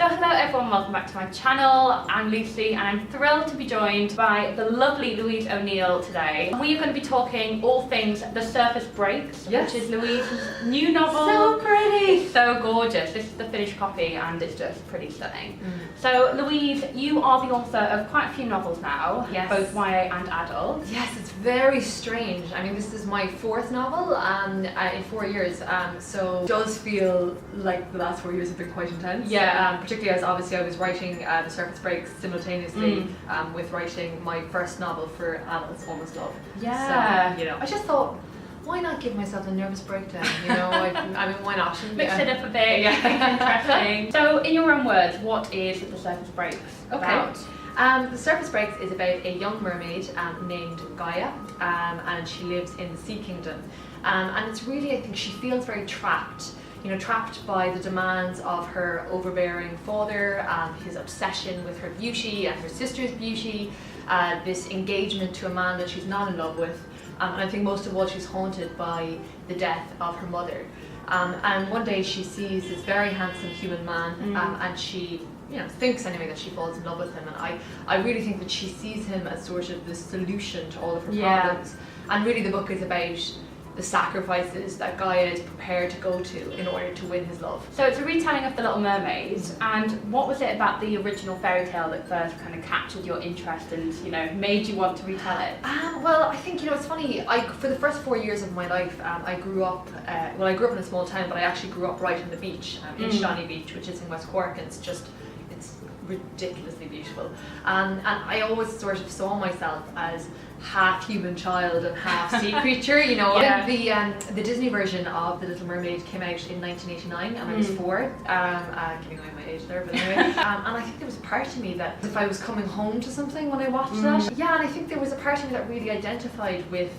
So hello everyone, welcome back to my channel. I'm Lucy and I'm thrilled to be joined by the lovely Louise O'Neill today. We are going to be talking all things The Surface Breaks, yes. which is Louise's new novel. So pretty! It's so gorgeous. This is the finished copy and it's just pretty stunning. So Louise, you are the author of quite a few novels now, yes. both YA and adult. Yes, it's very strange. I mean, this is my fourth novel in 4 years, so it does feel like the last 4 years have been quite intense. Yeah. Particularly as obviously I was writing The Surface Breaks simultaneously with writing my first novel for adults, Almost Love. Yeah. So, I just thought, why not give myself a nervous breakdown? I mean, why not? Mix it up a bit, interesting. So, in your own words, what is The Surface Breaks about? The Surface Breaks is about a young mermaid named Gaia, and she lives in the Sea Kingdom. And it's really, I think, she feels very trapped. Trapped by the demands of her overbearing father, his obsession with her beauty and her sister's beauty, this engagement to a man that she's not in love with, and I think most of all she's haunted by the death of her mother. And one day she sees this very handsome human man, and she thinks anyway that she falls in love with him, and I really think that she sees him as sort of the solution to all of her problems. And really the book is about the sacrifices that Gaia is prepared to go to in order to win his love. So it's a retelling of The Little Mermaid, and what was it about the original fairy tale that first kind of captured your interest and made you want to retell it? Well, I think it's funny. For the first 4 years of my life, I grew up. I grew up in a small town, but I actually grew up right on the beach, in Shani Beach, which is in West Cork, and it's ridiculously beautiful. And I always sort of saw myself as half human child and half sea creature. The Disney version of The Little Mermaid came out in 1989 and I was 4, giving away my age there, but anyway. And I think there was a part of me that if I was coming home to something when I watched that. Yeah, and I think there was a part of me that really identified with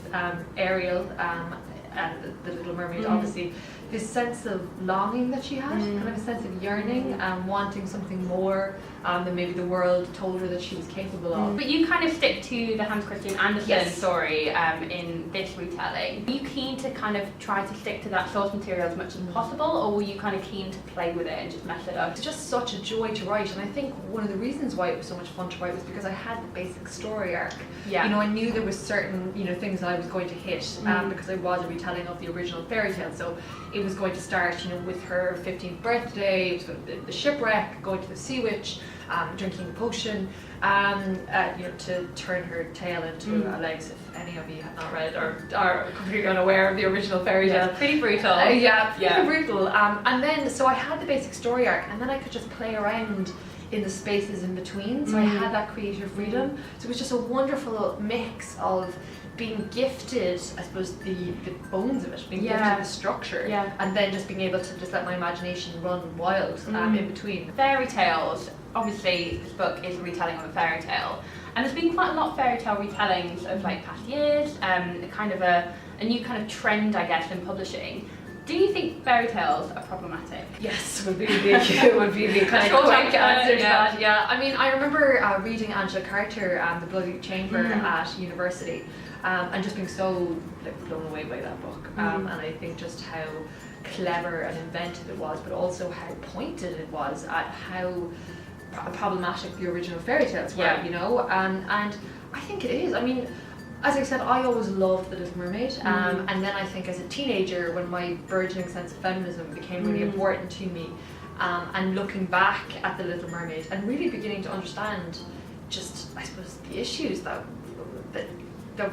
Ariel and the Little Mermaid, obviously. This sense of longing that she had, kind of a sense of yearning and wanting something more than maybe the world told her that she was capable of. But you kind of stick to the Hans Christian Andersen story in this retelling. Are you keen to kind of try to stick to that source material as much as possible, or were you kind of keen to play with it and just mess it up? It's just such a joy to write, and I think one of the reasons why it was so much fun to write was because I had the basic story arc. Yeah. I knew there was certain things that I was going to hit because I was a retelling of the original fairy tale. So it was going to start, with her 15th birthday, it was going to be the shipwreck, going to the sea witch, drinking the potion, to turn her tail into legs. If any of you have not read or are completely unaware of the original fairy tale, it's pretty brutal. Pretty brutal. And then, so I had the basic story arc, and then I could just play around in the spaces in between. So I had that creative freedom. So it was just a wonderful mix of being gifted, I suppose, the bones of it, being gifted the structure, and then just being able to just let my imagination run wild in between. Fairy tales, obviously this book is a retelling of a fairy tale, and there's been quite a lot of fairy tale retellings of past years, kind of a new kind of trend, I guess, in publishing. Do you think fairy tales are problematic? Yes, would be the kind of quick answer to that. Yeah, I mean, I remember reading Angela Carter, The Bloody Chamber at university, and just being so blown away by that book. And I think just how clever and inventive it was, but also how pointed it was at how problematic the original fairy tales were. And I think it is. I mean, as I said, I always loved The Little Mermaid, and then I think as a teenager, when my burgeoning sense of feminism became really important to me, and looking back at The Little Mermaid and really beginning to understand just, I suppose, the issues that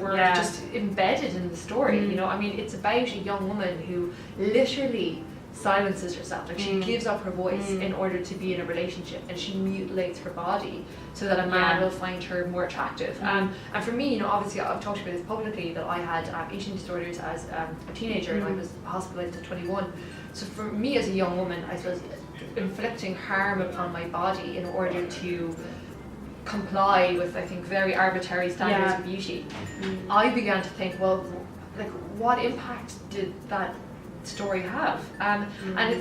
were just embedded in the story. I mean, it's about a young woman who literally silences herself, like she gives up her voice in order to be in a relationship, and she mutilates her body so that a man will find her more attractive. And for me, obviously I've talked about this publicly, that I had eating disorders as a teenager, and I was hospitalized at 21. So for me as a young woman, I suppose inflicting harm upon my body in order to comply with, I think, very arbitrary standards of beauty, I began to think, well, like, what impact did that story have? And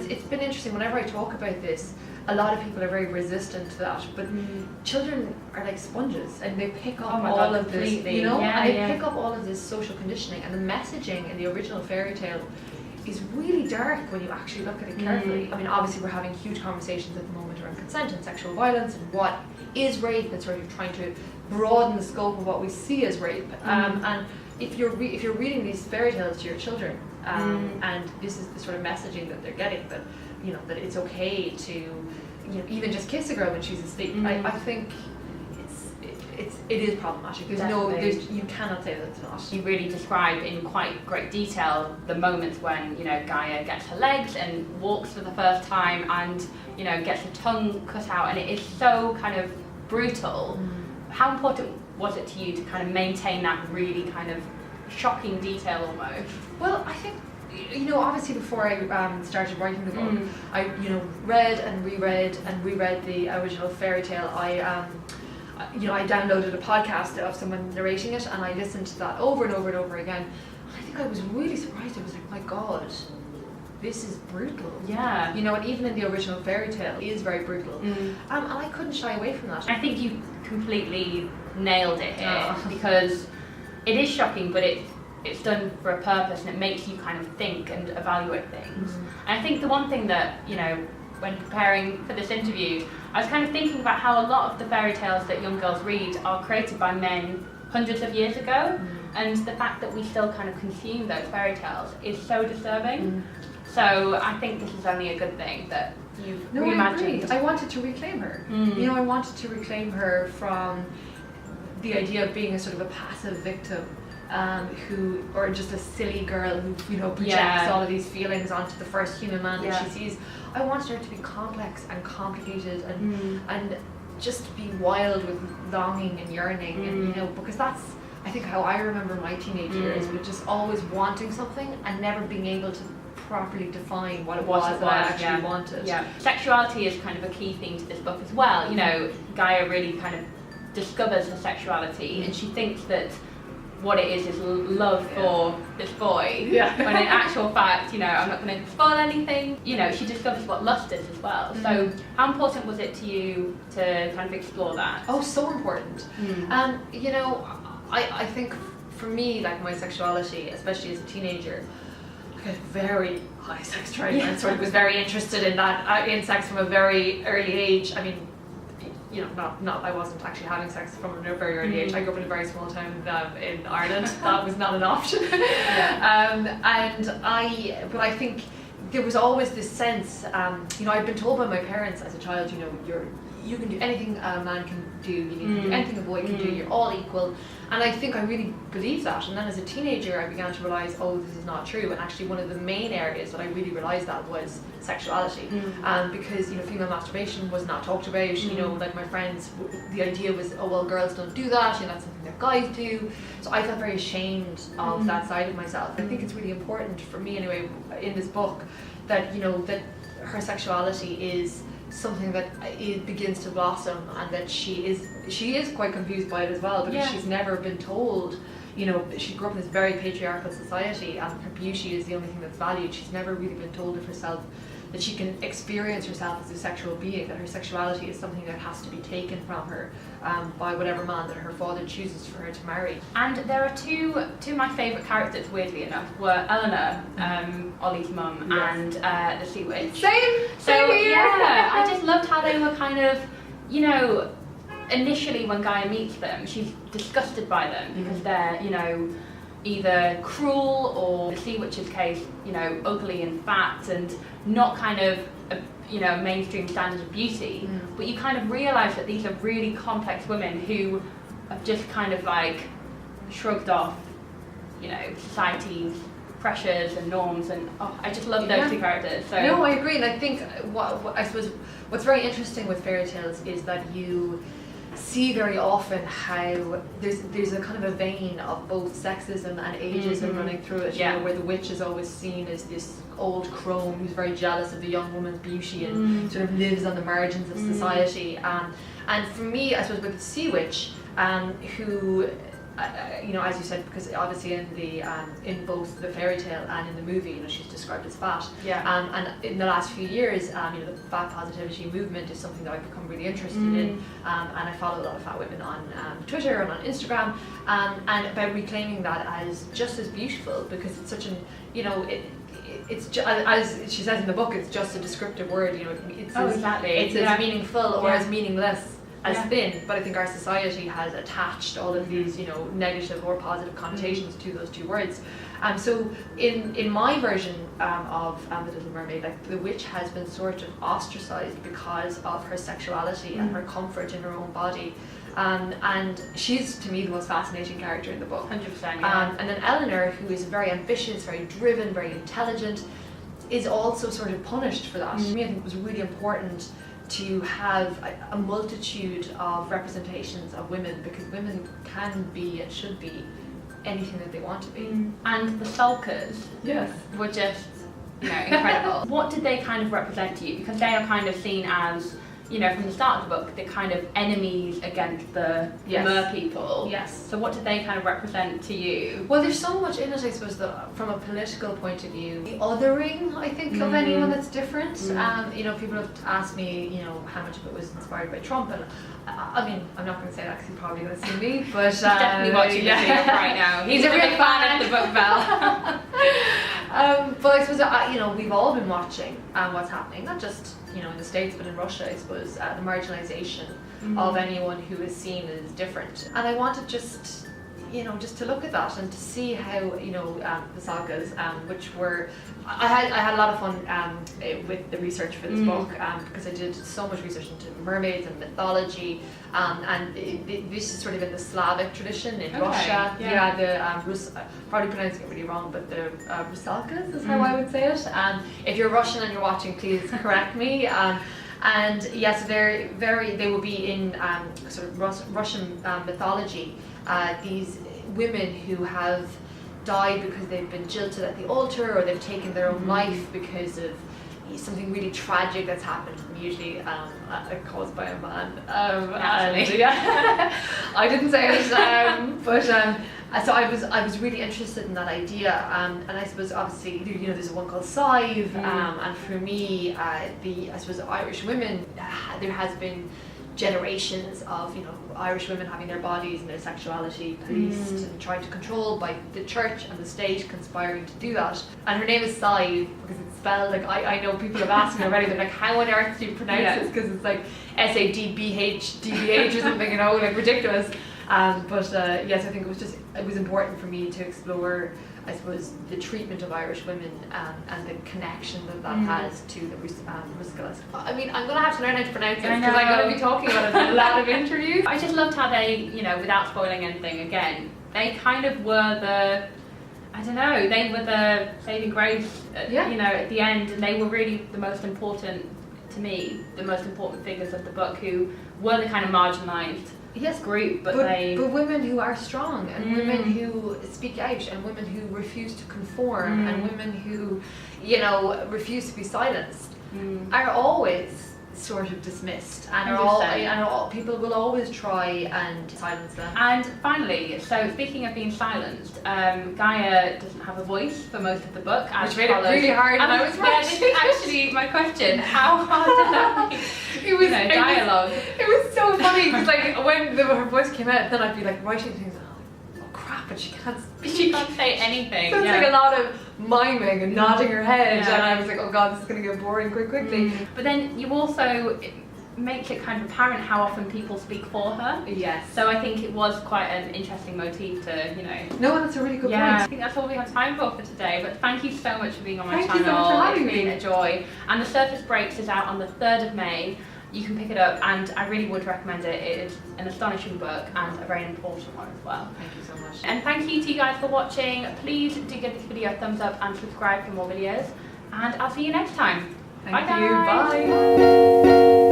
it's been interesting, whenever I talk about this, a lot of people are very resistant to that, but children are like sponges, and they pick up all of this, and they pick up all of this social conditioning, and the messaging in the original fairy tale is really dark when you actually look at it carefully. I mean, obviously we're having huge conversations at the moment around consent and sexual violence and what is rape, and sort of trying to broaden the scope of what we see as rape. And if you're reading these fairy tales to your children, and this is the sort of messaging that they're getting, that that it's okay to even just kiss a girl when she's asleep, I think it is problematic. You cannot say that it's not. You really describe in quite great detail the moments when Gaia gets her legs and walks for the first time, and gets her tongue cut out, and it is so kind of brutal. How important was it to you to kind of maintain that really kind of shocking detail almost? Well, I think obviously before I started writing the book, I read and reread the original fairy tale. I downloaded a podcast of someone narrating it, and I listened to that over and over and over again. I think I was really surprised. I was like, my God, this is brutal. Yeah. And even in the original fairy tale, it is very brutal. And I couldn't shy away from that. I think you completely nailed it here, because it is shocking, but it's done for a purpose, and it makes you kind of think and evaluate things. And I think the one thing that, when preparing for this interview, I was kind of thinking about how a lot of the fairy tales that young girls read are created by men hundreds of years ago, and the fact that we still kind of consume those fairy tales is so disturbing. So I think this is only a good thing that you've reimagined. I wanted to reclaim her. I wanted to reclaim her from the idea of being a sort of a passive victim, or just a silly girl who projects all of these feelings onto the first human man that she sees. I wanted her to be complex and complicated and just be wild with longing and yearning, and because that's, I think, how I remember my teenage years, with just always wanting something and never being able to properly define what it was that I actually wanted. Sexuality is kind of a key theme to this book as well. Gaia really kind of discovers her sexuality, and she thinks that what it is love for this boy, when in actual fact, I'm not going to spoil anything, she discovers what lust is as well. So how important was it to you to kind of explore that? Oh, so important. I think for me, like, my sexuality, especially as a teenager, I had very high sex drive, and sort of was very interested in that, in sex from a very early age. I mean, I wasn't actually having sex from a very early age. I grew up in a very small town in Ireland. That was not an option. But I think there was always this sense, I'd been told by my parents as a child, you can do anything a man can do, you can do anything a boy can do, you're all equal. And I think I really believed that. And then as a teenager, I began to realise, oh, this is not true. And actually one of the main areas that I really realised that was sexuality. Because, female masturbation was not talked about. Like my friends, the idea was, oh, well, girls don't do that, that's something that guys do. So I felt very ashamed of that side of myself. I think it's really important for me anyway, in this book, that, that her sexuality is something that it begins to blossom, and that she is quite confused by it as well, because she's never been told, she grew up in this very patriarchal society, and her beauty is the only thing that's valued. She's never really been told of herself that she can experience herself as a sexual being, that her sexuality is something that has to be taken from her by whatever man that her father chooses for her to marry. And there are two of my favourite characters, weirdly enough, were Eleanor, Ollie's mum, and the Sea Witch. Same here. I just loved how they were kind of, initially when Gaia meets them, she's disgusted by them because they're, either cruel, or the Sea Witch's case, ugly and fat and not kind of mainstream standards of beauty. But you kind of realise that these are really complex women who have just kind of like shrugged off, society's pressures and norms, and I just love those two characters. So no, I agree, and I think I suppose what's very interesting with fairy tales is that you see very often how there's a kind of a vein of both sexism and ageism running through it, where the witch is always seen as this old crone who's very jealous of the young woman's beauty and sort of lives on the margins of society. And for me, I suppose, with the Sea Witch, who as you said, because obviously in both the fairy tale and in the movie, she's described as fat. And in the last few years, the fat positivity movement is something that I've become really interested in, and I follow a lot of fat women on Twitter and on Instagram, and about reclaiming that as just as beautiful, because it's such an, it's as she says in the book, it's just a descriptive word. You know, it's exactly. It's as meaningful or as meaningless as Yeah. thin. But I think our society has attached all of these, you know, negative or positive connotations to those two words. So in my version of The Little Mermaid, like the witch has been sort of ostracized because of her sexuality and her comfort in her own body. And she's, to me, the most fascinating character in the book. 100%. Yeah. And then Eleanor, who is very ambitious, very driven, very intelligent, is also sort of punished for that. To me, I think it was really important to have a multitude of representations of women, because women can be and should be anything that they want to be. And the sulkers were just, you know, incredible. What did they kind of represent to you? Because they are kind of seen as, you know, from the start of the book, the kind of enemies against the mer people. Yes. So what did they kind of represent to you? Well, there's so much in it, I suppose, that from a political point of view. The othering, I think, of anyone that's different. You know, people have asked me, you know, how much of it was inspired by Trump, and I mean, I'm not going to say that because he's probably going to see me, but He's definitely watching the video right now. He's a real fan of the book, Belle. But I suppose, you know, we've all been watching what's happening, not just, you know, in the States, but in Russia, I suppose, the marginalization of anyone who is seen as different. And I wanted just, you know, just to look at that and to see how, you know, the sagas, which were, I had a lot of fun with the research for this book, because I did so much research into mermaids and mythology, and this is sort of in the Slavic tradition in Russia. Probably pronouncing it really wrong, but the Rusalkas is how I would say it. If you're Russian and you're watching, please correct me. And yes, they will be in sort of Russian mythology. These women who have died because they've been jilted at the altar, or they've taken their own life because of something really tragic that's happened, usually caused by a man. I didn't say it, but so I was really interested in that idea, and I suppose obviously, you know, there's one called Scythe, and for me, I suppose Irish women, there has been generations of, you know, Irish women having their bodies and their sexuality policed and tried to control by the church and the state, conspiring to do that. And her name is Scythe because it's spelled like, I know people have asked me already, they're like, how on earth do you pronounce this? Because it's like SADBH or something, you know, like ridiculous. But yes, I think it was important for me to explore, I suppose, the treatment of Irish women and the connection that has to the Ruskalas. I mean, I'm going to have to learn how to pronounce it because I'm going to be talking about it in a lot of interviews. I just loved how they, you know, without spoiling anything again, they kind of were the, I don't know, they were the saving grace, you know, at the end, and they were really the most important, to me, the most important figures of the book, who were the kind of marginalised group, but women who are strong, and women who speak out, and women who refuse to conform, and women who, you know, refuse to be silenced, are always sort of dismissed, and people will always try and silence them. And finally, so speaking of being silenced, Gaia doesn't have a voice for most of the book, which made it really hard. And I was this is actually my question: how hard did that be? It was dialogue. It was so funny because, like, when her voice came out, then I'd be like writing things. Oh crap! And she can't say anything. So it's like a lot of miming and nodding her head, and I was like, oh god, this is going to get boring quickly. But then you also, it makes it kind of apparent how often people speak for her. Yes. So I think it was quite an interesting motif to, you know. No, that's a really good point. I think that's all we have time for today, but thank you so much for being on my channel. Thank you so much for having me. It's been a joy. And The Surface Breaks is out on the 3rd of May. You can pick it up, and I really would recommend it. It is an astonishing book and a very important one as well. Thank you so much. And thank you to you guys for watching. Please do give this video a thumbs up and subscribe for more videos. And I'll see you next time. Thank you. Bye. Bye.